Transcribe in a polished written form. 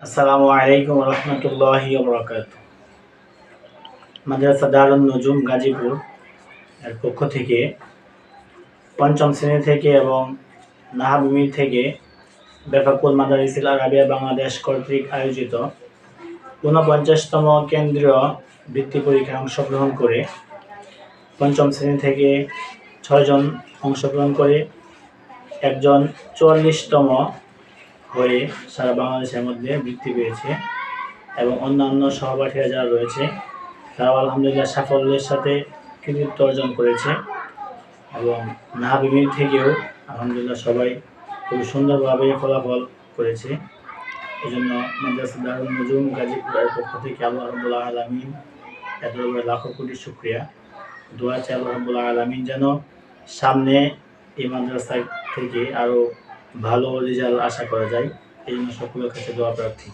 আসসালামু আলাইকুম রহমতুল্লাহি ওয়া বারাকাতুহু। মাদ্রাসা দারুন নুজুম গাজীপুর এর পক্ষ থেকে পঞ্চম শ্রেণী থেকে এবং নাহাবিমি থেকে বেফাকুল মাদারিসিল আরাবিয়া বাংলাদেশ কর্তৃক আয়োজিত ৪৯তম কেন্দ্রীয় বৃত্তি পরীক্ষায় অংশগ্রহণ করে পঞ্চম শ্রেণী থেকে ৬ জন অংশগ্রহণ করে একজন ৪৪তম হয়ে সারা বাংলাদেশের মধ্যে বৃত্তি পেয়েছে এবং অন্যান্য সহপাঠীরা যারা রয়েছে তারাও আলহামদুলিল্লাহ সাফল্যের সাথে কৃতিত্ব অর্জন করেছে এবং নাহাবিমি থেকেও আলহামদুলিল্লাহ সবাই খুব সুন্দরভাবে ফলাফল করেছে। এই জন্য মাদ্রাসা দারুন নুজুম গাজীপুরের পক্ষ থেকে আল্লাহ রাব্বুল আলামিন এত লাখো কোটি শুকরিয়া। দোয়া চাই আল্লাহ রাব্বুল আলামিন যেন সামনে এই মাদ্রাসা থেকে আরও ভালো রেজাল্ট আশা করা যায়, এই জন্য সকলের কাছে দোয়া প্রার্থী।